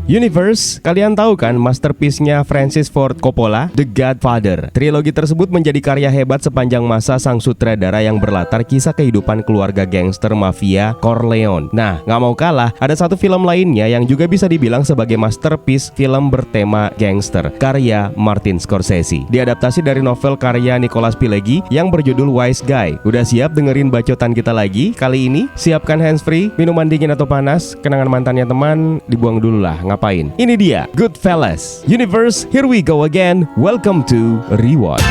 Universe, kalian tahu kan masterpiece-nya Francis Ford Coppola, The Godfather. Trilogi tersebut menjadi karya hebat sepanjang masa sang sutradara yang berlatar kisah kehidupan keluarga gangster mafia Corleone. Nah, nggak mau kalah, ada satu film lainnya yang juga bisa dibilang sebagai masterpiece film bertema gangster, karya Martin Scorsese. Diadaptasi dari novel karya Nicholas Pileggi yang berjudul Wise Guy. Udah siap dengerin bacotan kita lagi? Kali ini, siapkan handsfree, minuman dingin atau panas, kenangan mantannya teman, dibuang dulu lah. Ngapain? Ini dia Goodfellas. Universe, here we go again. Welcome to Rewatch.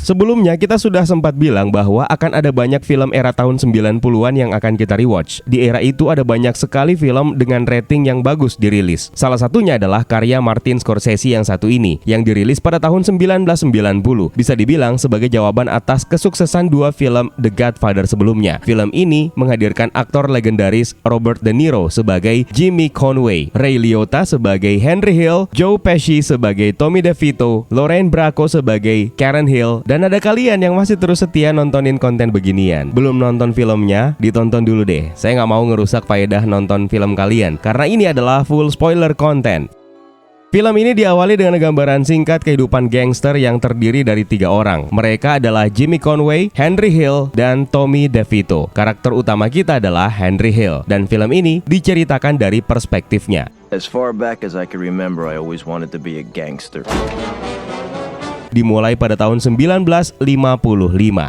Sebelumnya kita sudah sempat bilang bahwa akan ada banyak film era tahun 90-an yang akan kita rewatch. Di era itu ada banyak sekali film dengan rating yang bagus dirilis. Salah satunya adalah karya Martin Scorsese yang satu ini, yang dirilis pada tahun 1990. Bisa dibilang sebagai jawaban atas kesuksesan dua film The Godfather sebelumnya. Film ini menghadirkan aktor legendaris Robert De Niro sebagai Jimmy Conway, Ray Liotta sebagai Henry Hill, Joe Pesci sebagai Tommy DeVito, Lorraine Bracco sebagai Karen Hill, dan ada kalian yang masih terus setia nontonin konten beginian. Belum nonton filmnya? Ditonton dulu deh. Saya nggak mau ngerusak faedah nonton film kalian, karena ini adalah full spoiler content. Film ini diawali dengan gambaran singkat kehidupan gangster yang terdiri dari 3 orang. Mereka adalah Jimmy Conway, Henry Hill, dan Tommy DeVito. Karakter utama kita adalah Henry Hill, dan film ini diceritakan dari perspektifnya. As far back as I can remember, I always wanted to be a gangster. Dimulai pada tahun 1955.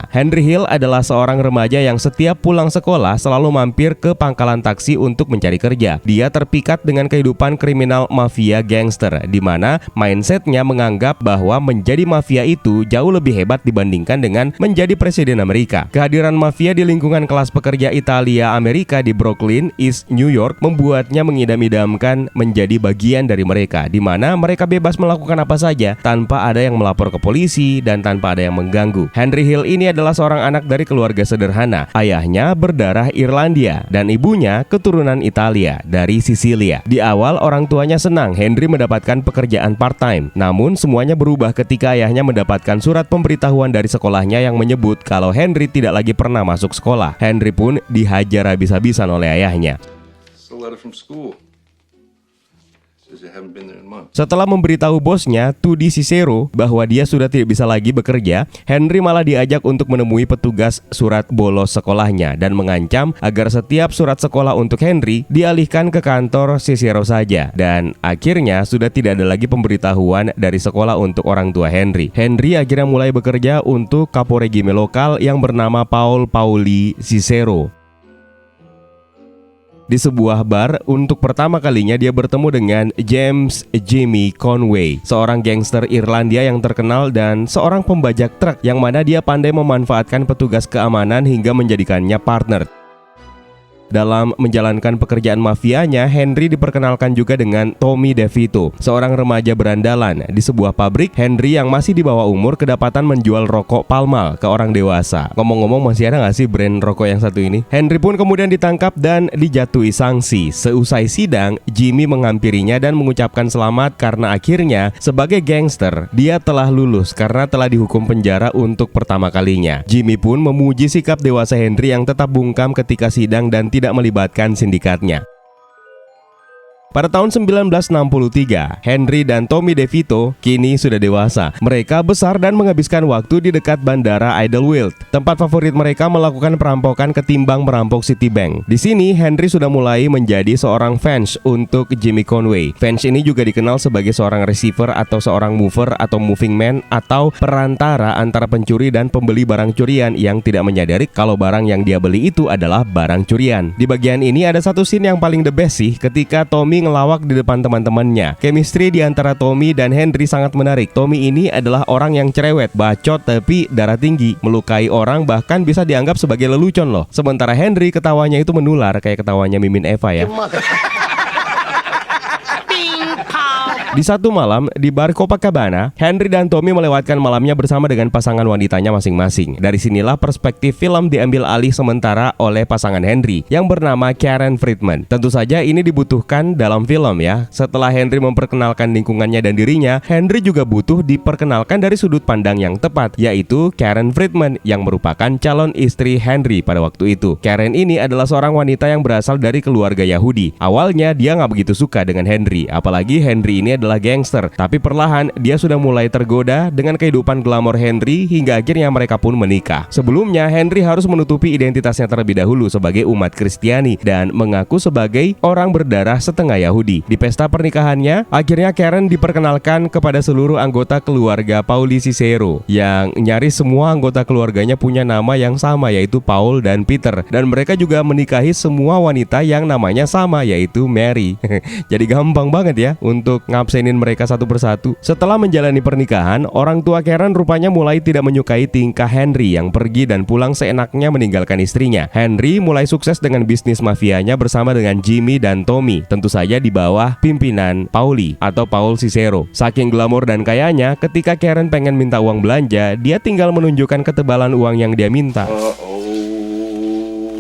Henry Hill adalah seorang remaja yang setiap pulang sekolah selalu mampir ke pangkalan taksi untuk mencari kerja. Dia terpikat dengan kehidupan kriminal mafia gangster, di mana mindsetnya menganggap bahwa menjadi mafia itu jauh lebih hebat dibandingkan dengan menjadi presiden Amerika. Kehadiran mafia di lingkungan kelas pekerja Italia Amerika di Brooklyn, East New York membuatnya mengidam-idamkan menjadi bagian dari mereka, di mana mereka bebas melakukan apa saja tanpa ada yang melapor ke polisi dan tanpa ada yang mengganggu. Henry Hill ini adalah seorang anak dari keluarga sederhana. Ayahnya berdarah Irlandia dan ibunya keturunan Italia dari Sisilia. Di awal orang tuanya senang Henry mendapatkan pekerjaan part-time. Namun semuanya berubah ketika ayahnya mendapatkan surat pemberitahuan dari sekolahnya yang menyebut kalau Henry tidak lagi pernah masuk sekolah. Henry pun dihajar habis-habisan oleh ayahnya. Setelah memberitahu bosnya, Tudi Cicero, bahwa dia sudah tidak bisa lagi bekerja, Henry malah diajak untuk menemui petugas surat bolos sekolahnya dan mengancam agar setiap surat sekolah untuk Henry dialihkan ke kantor Cicero saja. Dan akhirnya sudah tidak ada lagi pemberitahuan dari sekolah untuk orang tua Henry. Henry akhirnya mulai bekerja untuk Caporegime lokal yang bernama Paul Pauli Cicero. Di sebuah bar, untuk pertama kalinya dia bertemu dengan James Jimmy Conway, seorang gangster Irlandia yang terkenal dan seorang pembajak truk yang mana dia pandai memanfaatkan petugas keamanan hingga menjadikannya partner. Dalam menjalankan pekerjaan mafianya, Henry diperkenalkan juga dengan Tommy DeVito, seorang remaja berandalan. Di sebuah pabrik, Henry yang masih di bawah umur kedapatan menjual rokok Palmal ke orang dewasa. Ngomong-ngomong, masih ada nggak sih brand rokok yang satu ini? Henry pun kemudian ditangkap dan dijatuhi sanksi. Seusai sidang, Jimmy menghampirinya dan mengucapkan selamat karena akhirnya sebagai gangster dia telah lulus karena telah dihukum penjara untuk pertama kalinya. Jimmy pun memuji sikap dewasa Henry yang tetap bungkam ketika sidang dan tidak melibatkan sindikatnya. Pada tahun 1963, Henry dan Tommy DeVito kini sudah dewasa. Mereka besar dan menghabiskan waktu di dekat bandara Idlewild. Tempat favorit mereka melakukan perampokan ketimbang merampok Citibank. Di sini, Henry sudah mulai menjadi seorang fans untuk Jimmy Conway. Fans ini juga dikenal sebagai seorang receiver atau seorang mover atau moving man atau perantara antara pencuri dan pembeli barang curian yang tidak menyadari kalau barang yang dia beli itu adalah barang curian. Di bagian ini ada satu scene yang paling the best sih, ketika Tommy ngelawak di depan teman-temannya. Chemistry di antara Tommy dan Henry sangat menarik. Tommy ini adalah orang yang cerewet, bacot tapi darah tinggi, melukai orang bahkan bisa dianggap sebagai lelucon loh. Sementara Henry ketawanya itu menular kayak ketawanya Mimin Eva ya. Di satu malam di bar Copacabana, Henry dan Tommy melewatkan malamnya bersama dengan pasangan wanitanya masing-masing. Dari sinilah perspektif film diambil alih sementara oleh pasangan Henry yang bernama Karen Friedman. Tentu saja ini dibutuhkan dalam film ya. Setelah Henry memperkenalkan lingkungannya dan dirinya, Henry juga butuh diperkenalkan dari sudut pandang yang tepat, yaitu Karen Friedman yang merupakan calon istri Henry pada waktu itu. Karen ini adalah seorang wanita yang berasal dari keluarga Yahudi. Awalnya dia nggak begitu suka dengan Henry, apalagi Henry ini adalah gangster. Tapi perlahan dia sudah mulai tergoda dengan kehidupan glamor Henry hingga akhirnya mereka pun menikah. Sebelumnya Henry harus menutupi identitasnya terlebih dahulu sebagai umat Kristiani dan mengaku sebagai orang berdarah setengah Yahudi. Di pesta pernikahannya, akhirnya Karen diperkenalkan kepada seluruh anggota keluarga Pauli Cicero yang nyaris semua anggota keluarganya punya nama yang sama, yaitu Paul dan Peter, dan mereka juga menikahi semua wanita yang namanya sama, yaitu Mary. Jadi gampang banget ya untuk ngabsenin mereka satu persatu. Setelah menjalani pernikahan, orang tua Karen rupanya mulai tidak menyukai tingkah Henry yang pergi dan pulang seenaknya meninggalkan istrinya. Henry mulai sukses dengan bisnis mafianya bersama dengan Jimmy dan Tommy, tentu saja di bawah pimpinan Pauli atau Paul Cicero. Saking glamor dan kayanya, ketika Karen pengen minta uang belanja, dia tinggal menunjukkan ketebalan uang yang dia minta.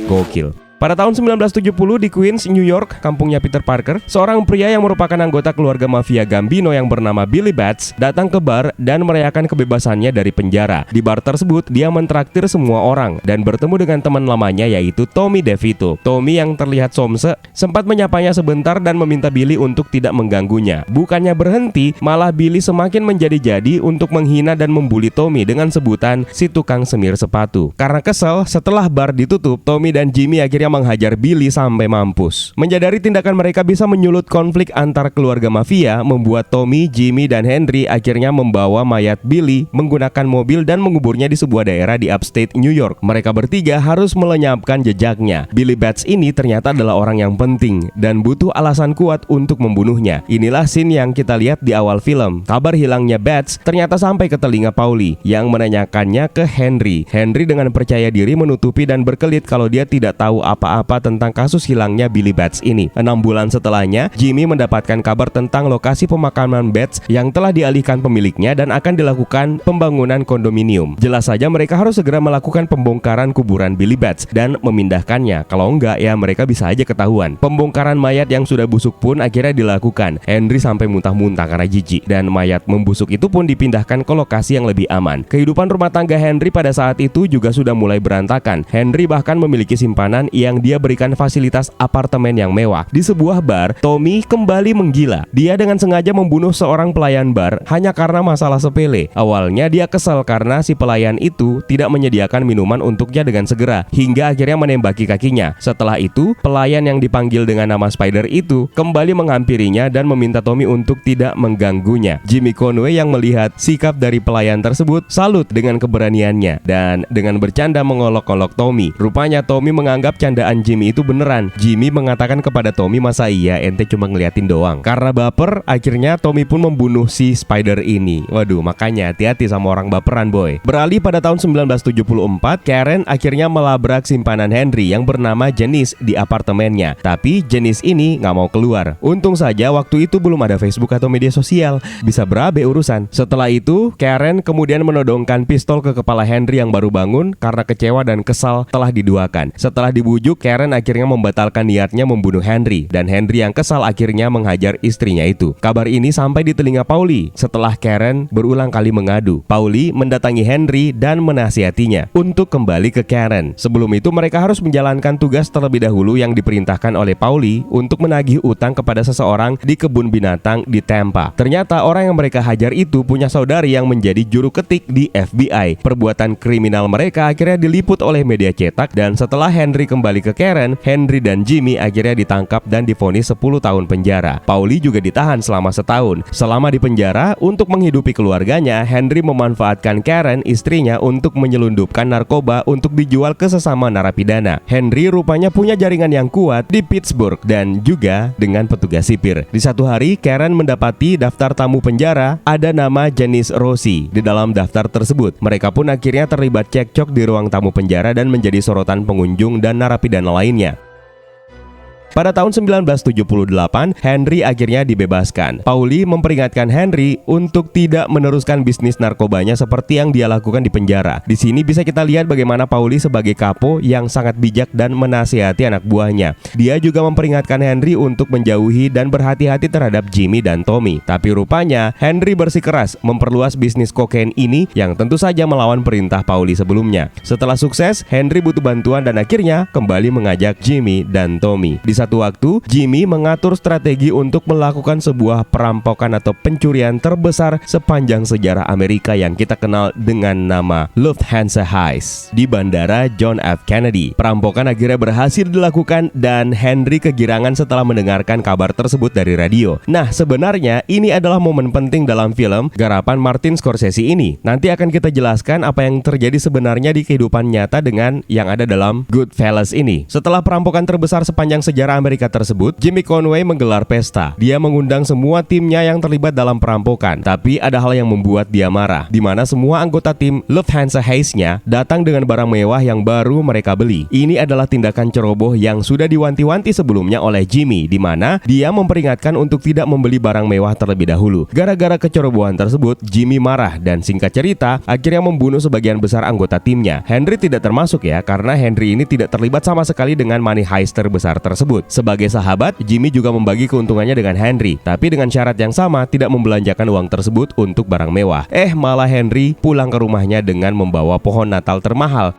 Gokil. Pada tahun 1970 di Queens, New York, kampungnya Peter Parker, seorang pria yang merupakan anggota keluarga mafia Gambino yang bernama Billy Batts datang ke bar dan merayakan kebebasannya dari penjara. Di bar tersebut, dia mentraktir semua orang dan bertemu dengan teman lamanya yaitu Tommy DeVito. Tommy yang terlihat somse sempat menyapanya sebentar dan meminta Billy untuk tidak mengganggunya. Bukannya berhenti, malah Billy semakin menjadi-jadi untuk menghina dan membuli Tommy dengan sebutan si tukang semir sepatu. Karena kesal, setelah bar ditutup, Tommy dan Jimmy akhirnya menghajar Billy sampai mampus. Menyadari tindakan mereka bisa menyulut konflik antar keluarga mafia, membuat Tommy, Jimmy, dan Henry akhirnya membawa mayat Billy menggunakan mobil dan menguburnya di sebuah daerah di upstate New York. Mereka bertiga harus melenyapkan jejaknya. Billy Batts ini ternyata adalah orang yang penting dan butuh alasan kuat untuk membunuhnya. Inilah scene yang kita lihat di awal film. Kabar hilangnya Batts ternyata sampai ke telinga Pauli yang menanyakannya ke Henry. Henry dengan percaya diri menutupi dan berkelit kalau dia tidak tahu apa-apa tentang kasus hilangnya Billy Batts ini. 6 bulan setelahnya, Jimmy mendapatkan kabar tentang lokasi pemakaman Batts yang telah dialihkan pemiliknya dan akan dilakukan pembangunan kondominium. Jelas saja mereka harus segera melakukan pembongkaran kuburan Billy Batts dan memindahkannya. Kalau enggak ya mereka bisa aja ketahuan. Pembongkaran mayat yang sudah busuk pun akhirnya dilakukan. Henry sampai muntah-muntah karena jijik dan mayat membusuk itu pun dipindahkan ke lokasi yang lebih aman. Kehidupan rumah tangga Henry pada saat itu juga sudah mulai berantakan. Henry bahkan memiliki simpanan yang dia berikan fasilitas apartemen yang mewah. Di sebuah bar, Tommy kembali menggila. Dia dengan sengaja membunuh seorang pelayan bar hanya karena masalah sepele. Awalnya dia kesal karena si pelayan itu tidak menyediakan minuman untuknya dengan segera, hingga akhirnya menembaki kakinya. Setelah itu, pelayan yang dipanggil dengan nama Spider itu kembali menghampirinya dan meminta Tommy untuk tidak mengganggunya. Jimmy Conway yang melihat sikap dari pelayan tersebut salut dengan keberaniannya dan dengan bercanda mengolok-olok Tommy. Rupanya Tommy menganggap candaan Jimmy itu beneran. Jimmy mengatakan kepada Tommy, masa iya ente cuma ngeliatin doang. Karena baper, akhirnya Tommy pun membunuh si Spider ini. Waduh, makanya hati-hati sama orang baperan boy. Beralih pada tahun 1974, Karen akhirnya melabrak simpanan Henry yang bernama Janice di apartemennya. Tapi Janice ini nggak mau keluar. Untung saja waktu itu belum ada Facebook atau media sosial. Bisa berabe urusan. Setelah itu, Karen kemudian menodongkan pistol ke kepala Henry yang baru bangun karena kecewa dan kesal telah diduakan. Setelah dibujuk, Karen akhirnya membatalkan niatnya membunuh Henry dan Henry yang kesal akhirnya menghajar istrinya itu. Kabar ini sampai di telinga Pauli setelah Karen berulang kali mengadu. Pauli mendatangi Henry dan menasihatinya untuk kembali ke Karen. Sebelum itu mereka harus menjalankan tugas terlebih dahulu yang diperintahkan oleh Pauli untuk menagih utang kepada seseorang di kebun binatang di Tampa. Ternyata orang yang mereka hajar itu punya saudari yang menjadi juru ketik di FBI. Perbuatan kriminal mereka akhirnya diliput oleh media cetak dan setelah Henry kembali ke Karen, Henry dan Jimmy akhirnya ditangkap dan divonis 10 tahun penjara. Pauli juga ditahan selama setahun. Selama di penjara, untuk menghidupi keluarganya, Henry memanfaatkan Karen, istrinya, untuk menyelundupkan narkoba untuk dijual ke sesama narapidana. Henry rupanya punya jaringan yang kuat di Pittsburgh dan juga dengan petugas sipir. Di satu hari, Karen mendapati daftar tamu penjara ada nama Janice Rossi di dalam daftar tersebut. Mereka pun akhirnya terlibat cekcok di ruang tamu penjara dan menjadi sorotan pengunjung dan narapidana lainnya. Pada tahun 1978, Henry akhirnya dibebaskan. Pauli memperingatkan Henry untuk tidak meneruskan bisnis narkobanya seperti yang dia lakukan di penjara. Di sini bisa kita lihat bagaimana Pauli sebagai kapo yang sangat bijak dan menasihati anak buahnya. Dia juga memperingatkan Henry untuk menjauhi dan berhati-hati terhadap Jimmy dan Tommy. Tapi rupanya Henry bersikeras memperluas bisnis kokain ini yang tentu saja melawan perintah Pauli sebelumnya. Setelah sukses, Henry butuh bantuan dan akhirnya kembali mengajak Jimmy dan Tommy. Di satu waktu, Jimmy mengatur strategi untuk melakukan sebuah perampokan atau pencurian terbesar sepanjang sejarah Amerika yang kita kenal dengan nama Lufthansa Heist di Bandara John F. Kennedy. Perampokan akhirnya berhasil dilakukan dan Henry kegirangan setelah mendengarkan kabar tersebut dari radio. Nah, sebenarnya ini adalah momen penting dalam film garapan Martin Scorsese ini. Nanti akan kita jelaskan apa yang terjadi sebenarnya di kehidupan nyata dengan yang ada dalam Goodfellas ini. Setelah perampokan terbesar sepanjang sejarah Amerika tersebut, Jimmy Conway menggelar pesta. Dia mengundang semua timnya yang terlibat dalam perampokan. Tapi ada hal yang membuat dia marah, di mana semua anggota tim Lufthansa Heist-nya datang dengan barang mewah yang baru mereka beli. Ini adalah tindakan ceroboh yang sudah diwanti-wanti sebelumnya oleh Jimmy, di mana dia memperingatkan untuk tidak membeli barang mewah terlebih dahulu. Gara-gara kecerobohan tersebut, Jimmy marah dan singkat cerita akhirnya membunuh sebagian besar anggota timnya. Henry tidak termasuk ya, karena Henry ini tidak terlibat sama sekali dengan money heist terbesar tersebut. Sebagai sahabat, Jimmy juga membagi keuntungannya dengan Henry, tapi dengan syarat yang sama, tidak membelanjakan uang tersebut untuk barang mewah. Malah Henry pulang ke rumahnya dengan membawa pohon Natal termahal.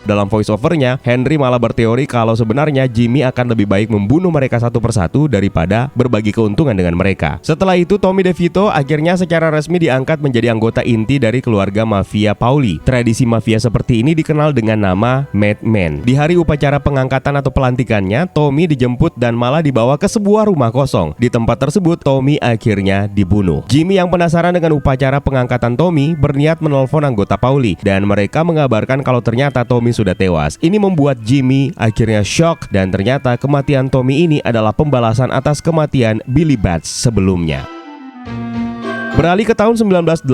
Dalam voice-overnya, Henry malah berteori kalau sebenarnya Jimmy akan lebih baik membunuh mereka satu persatu daripada berbagi keuntungan dengan mereka. Setelah itu, Tommy DeVito akhirnya secara resmi diangkat menjadi anggota inti dari keluarga mafia Pauli. Tradisi mafia seperti ini dikenal dengan nama Mad Men. Di hari upacara pengangkatan atau pelantikannya, Tommy dijemput dan malah dibawa ke sebuah rumah kosong. Di tempat tersebut, Tommy akhirnya dibunuh. Jimmy yang penasaran dengan upacara pengangkatan Tommy berniat menelpon anggota Pauli dan mereka mengabarkan kalau ternyata Tommy sudah tewas. Ini membuat Jimmy akhirnya shock dan ternyata kematian Tommy ini adalah pembalasan atas kematian Billy Batts sebelumnya. Beralih ke tahun 1980,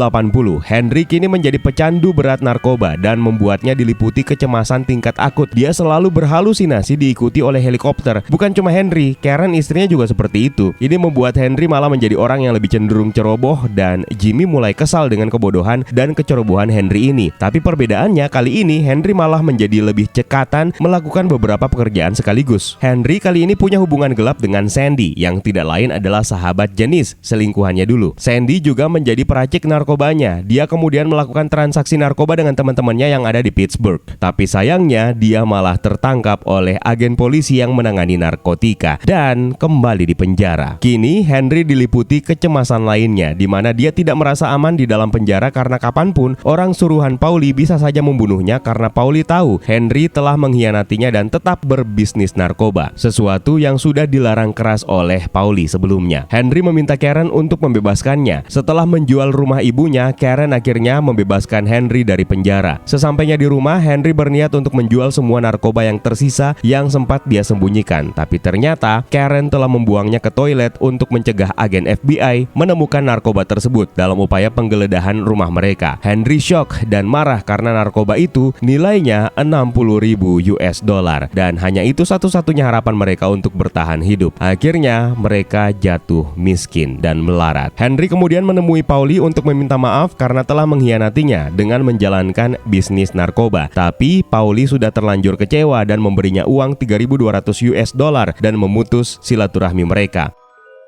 Henry kini menjadi pecandu berat narkoba dan membuatnya diliputi kecemasan tingkat akut. Dia selalu berhalusinasi diikuti oleh helikopter. Bukan cuma Henry, Karen istrinya juga seperti itu. Ini membuat Henry malah menjadi orang yang lebih cenderung ceroboh dan Jimmy mulai kesal dengan kebodohan dan kecerobohan Henry ini. Tapi perbedaannya kali ini Henry malah menjadi lebih cekatan melakukan beberapa pekerjaan sekaligus. Henry kali ini punya hubungan gelap dengan Sandy yang tidak lain adalah sahabat Janice, selingkuhannya dulu. Sandy juga menjadi peracik narkobanya. Dia kemudian melakukan transaksi narkoba dengan teman-temannya yang ada di Pittsburgh. Tapi sayangnya dia malah tertangkap oleh agen polisi yang menangani narkotika dan kembali di penjara. Kini Henry diliputi kecemasan lainnya, di mana dia tidak merasa aman di dalam penjara karena kapanpun orang suruhan Pauli bisa saja membunuhnya karena Pauli tahu Henry telah mengkhianatinya dan tetap berbisnis narkoba, sesuatu yang sudah dilarang keras oleh Pauli sebelumnya. Henry meminta Karen untuk membebaskannya. Setelah menjual rumah ibunya, Karen akhirnya membebaskan Henry dari penjara. Sesampainya di rumah, Henry berniat untuk menjual semua narkoba yang tersisa yang sempat dia sembunyikan. Tapi ternyata Karen telah membuangnya ke toilet untuk mencegah agen FBI menemukan narkoba tersebut dalam upaya penggeledahan rumah mereka. Henry shock dan marah karena narkoba itu nilainya $60.000 dan hanya itu satu-satunya harapan mereka untuk bertahan hidup. Akhirnya mereka jatuh miskin dan melarat. Henry kemudian menemui Pauli untuk meminta maaf karena telah mengkhianatinya dengan menjalankan bisnis narkoba. Tapi Pauli sudah terlanjur kecewa dan memberinya uang $3.200 dan memutus silaturahmi mereka.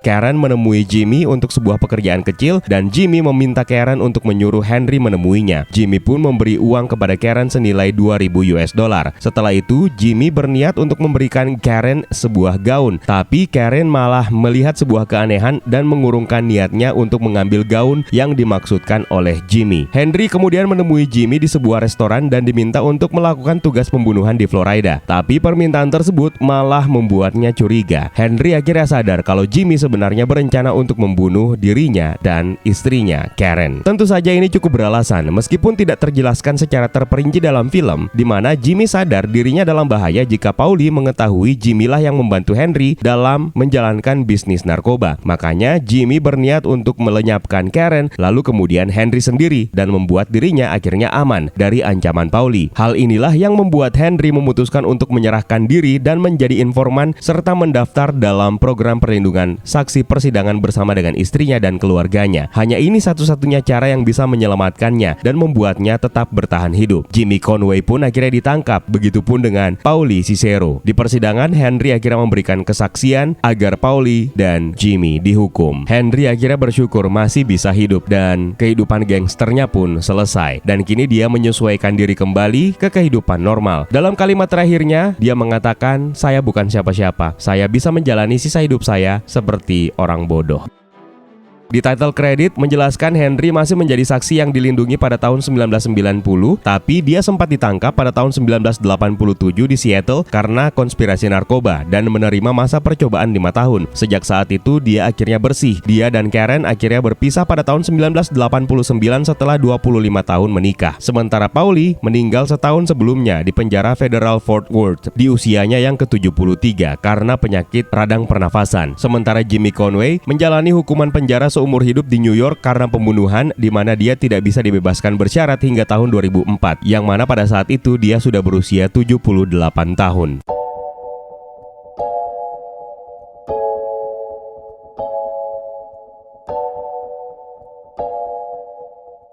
Karen menemui Jimmy untuk sebuah pekerjaan kecil dan Jimmy meminta Karen untuk menyuruh Henry menemuinya. Jimmy pun memberi uang kepada Karen senilai $2.000. Setelah itu, Jimmy berniat untuk memberikan Karen sebuah gaun, tapi Karen malah melihat sebuah keanehan dan mengurungkan niatnya untuk mengambil gaun yang dimaksudkan oleh Jimmy. Henry kemudian menemui Jimmy di sebuah restoran dan diminta untuk melakukan tugas pembunuhan di Florida. Tapi permintaan tersebut malah membuatnya curiga. Henry akhirnya sadar kalau Jimmy sebenarnya sebenarnya berencana untuk membunuh dirinya dan istrinya, Karen. Tentu saja ini cukup beralasan, meskipun tidak terjelaskan secara terperinci dalam film, di mana Jimmy sadar dirinya dalam bahaya jika Paulie mengetahui Jimmy lah yang membantu Henry dalam menjalankan bisnis narkoba. Makanya Jimmy berniat untuk melenyapkan Karen, lalu kemudian Henry sendiri, dan membuat dirinya akhirnya aman dari ancaman Paulie. Hal inilah yang membuat Henry memutuskan untuk menyerahkan diri dan menjadi informan serta mendaftar dalam program perlindungan saksi persidangan bersama dengan istrinya dan keluarganya. Hanya ini satu-satunya cara yang bisa menyelamatkannya dan membuatnya tetap bertahan hidup. Jimmy Conway pun akhirnya ditangkap, begitupun dengan Paulie Cicero. Di persidangan, Henry akhirnya memberikan kesaksian agar Paulie dan Jimmy dihukum. Henry akhirnya bersyukur masih bisa hidup dan kehidupan gangsternya pun selesai. Dan kini dia menyesuaikan diri kembali ke kehidupan normal. Dalam kalimat terakhirnya, dia mengatakan, "Saya bukan siapa-siapa. Saya bisa menjalani sisa hidup saya seperti orang bodoh." Di title credit menjelaskan Henry masih menjadi saksi yang dilindungi pada tahun 1990, tapi dia sempat ditangkap pada tahun 1987 di Seattle karena konspirasi narkoba dan menerima masa percobaan 5 tahun. Sejak saat itu dia akhirnya bersih. Dia dan Karen akhirnya berpisah pada tahun 1989 setelah 25 tahun menikah. Sementara Paulie meninggal setahun sebelumnya di penjara federal Fort Worth di usianya yang ke-73 karena penyakit radang pernafasan. Sementara Jimmy Conway menjalani hukuman penjara seumur hidup di New York karena pembunuhan, di mana dia tidak bisa dibebaskan bersyarat hingga tahun 2004, yang mana pada saat itu dia sudah berusia 78 tahun.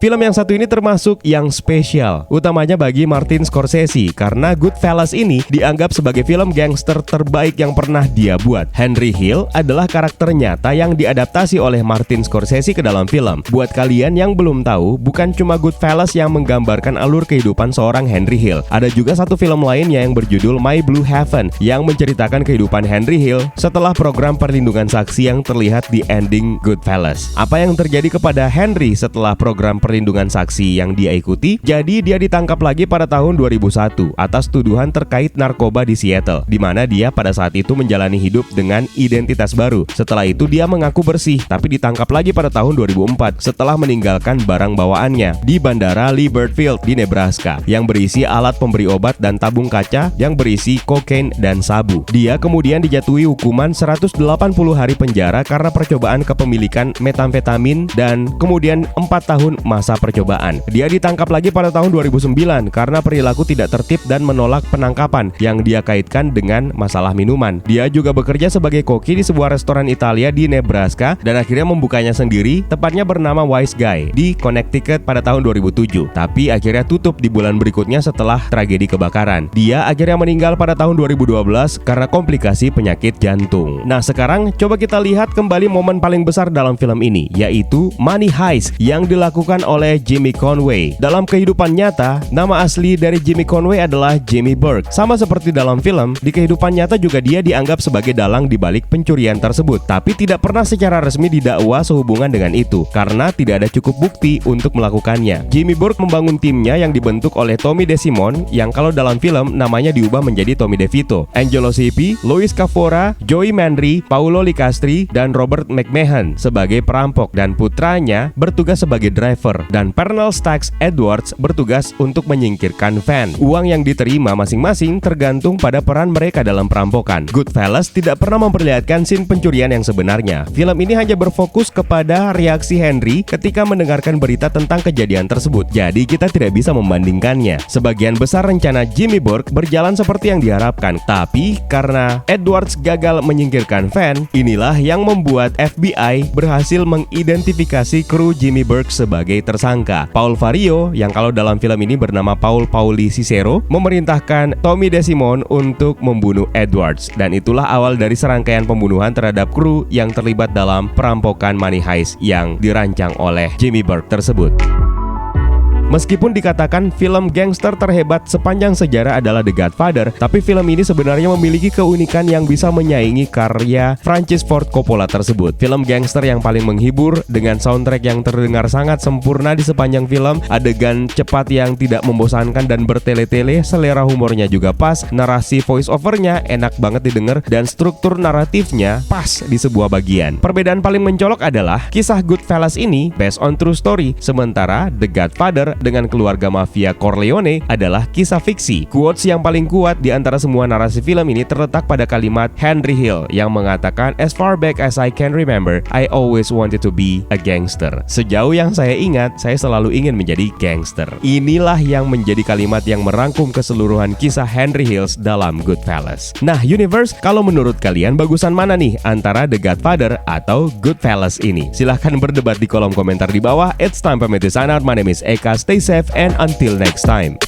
Film yang satu ini termasuk yang spesial, utamanya bagi Martin Scorsese, karena Goodfellas ini dianggap sebagai film gangster terbaik yang pernah dia buat. Henry Hill adalah karakter nyata yang diadaptasi oleh Martin Scorsese ke dalam film. Buat kalian yang belum tahu, bukan cuma Goodfellas yang menggambarkan alur kehidupan seorang Henry Hill. Ada juga satu film lainnya yang berjudul My Blue Heaven yang menceritakan kehidupan Henry Hill setelah program perlindungan saksi yang terlihat di ending Goodfellas. Apa yang terjadi kepada Henry setelah program perlindungan saksi yang dia ikuti? Jadi dia ditangkap lagi pada tahun 2001 atas tuduhan terkait narkoba di Seattle, di mana dia pada saat itu menjalani hidup dengan identitas baru. Setelah itu dia mengaku bersih, tapi ditangkap lagi pada tahun 2004 setelah meninggalkan barang bawaannya di Bandara Lee Bird Field di Nebraska yang berisi alat pemberi obat dan tabung kaca yang berisi kokain dan sabu. Dia kemudian dijatuhi hukuman 180 hari penjara karena percobaan kepemilikan metamfetamin dan kemudian 4 tahun masa percobaan. Dia ditangkap lagi pada tahun 2009 karena perilaku tidak tertib dan menolak penangkapan yang dia kaitkan dengan masalah minuman. Dia juga bekerja sebagai koki di sebuah restoran Italia di Nebraska dan akhirnya membukanya sendiri, tepatnya bernama Wise Guy di Connecticut pada tahun 2007. Tapi akhirnya tutup di bulan berikutnya setelah tragedi kebakaran. Dia akhirnya meninggal pada tahun 2012 karena komplikasi penyakit jantung. Nah, sekarang coba kita lihat kembali momen paling besar dalam film ini, yaitu Money Heist yang dilakukan oleh Jimmy Conway. Dalam kehidupan nyata, nama asli dari Jimmy Conway adalah Jimmy Burke. Sama seperti dalam film, di kehidupan nyata juga dia dianggap sebagai dalang di balik pencurian tersebut, tapi tidak pernah secara resmi didakwa sehubungan dengan itu karena tidak ada cukup bukti untuk melakukannya. Jimmy Burke membangun timnya yang dibentuk oleh Tommy DeSimone, yang kalau dalam film namanya diubah menjadi Tommy DeVito, Angelo Sipi, Louis Cavora, Joey Manry, Paulo Licastri, dan Robert McMahon sebagai perampok, dan putranya bertugas sebagai driver, dan Pernell Stacks Edwards bertugas untuk menyingkirkan Van. Uang yang diterima masing-masing tergantung pada peran mereka dalam perampokan. Goodfellas tidak pernah memperlihatkan scene pencurian yang sebenarnya. Film ini hanya berfokus kepada reaksi Henry ketika mendengarkan berita tentang kejadian tersebut. Jadi kita tidak bisa membandingkannya. Sebagian besar rencana Jimmy Burke berjalan seperti yang diharapkan, tapi karena Edwards gagal menyingkirkan Van, inilah yang membuat FBI berhasil mengidentifikasi kru Jimmy Burke sebagai tersangka. Paul Vario, yang kalau dalam film ini bernama Paulie Cicero, memerintahkan Tommy DeSimone untuk membunuh Edwards, dan itulah awal dari serangkaian pembunuhan terhadap kru yang terlibat dalam perampokan Money Heist yang dirancang oleh Jimmy Burke tersebut. Meskipun dikatakan film gangster terhebat sepanjang sejarah adalah The Godfather, tapi film ini sebenarnya memiliki keunikan yang bisa menyaingi karya Francis Ford Coppola tersebut. Film gangster yang paling menghibur dengan soundtrack yang terdengar sangat sempurna di sepanjang film, adegan cepat yang tidak membosankan dan bertele-tele, selera humornya juga pas, narasi voice overnya enak banget didengar, dan struktur naratifnya pas di sebuah bagian. Perbedaan paling mencolok adalah kisah Goodfellas ini based on true story, sementara The Godfather dengan keluarga mafia Corleone adalah kisah fiksi. Quotes yang paling kuat di antara semua narasi film ini terletak pada kalimat Henry Hill yang mengatakan, "As far back as I can remember, I always wanted to be a gangster." Sejauh yang saya ingat, saya selalu ingin menjadi gangster. Inilah yang menjadi kalimat yang merangkum keseluruhan kisah Henry Hill dalam Goodfellas. Nah, Universe, kalau menurut kalian bagusan mana nih antara The Godfather atau Goodfellas ini? Silahkan berdebat di kolom komentar di bawah. It's time pamit sign out. My name is Eka. Stay safe and until next time.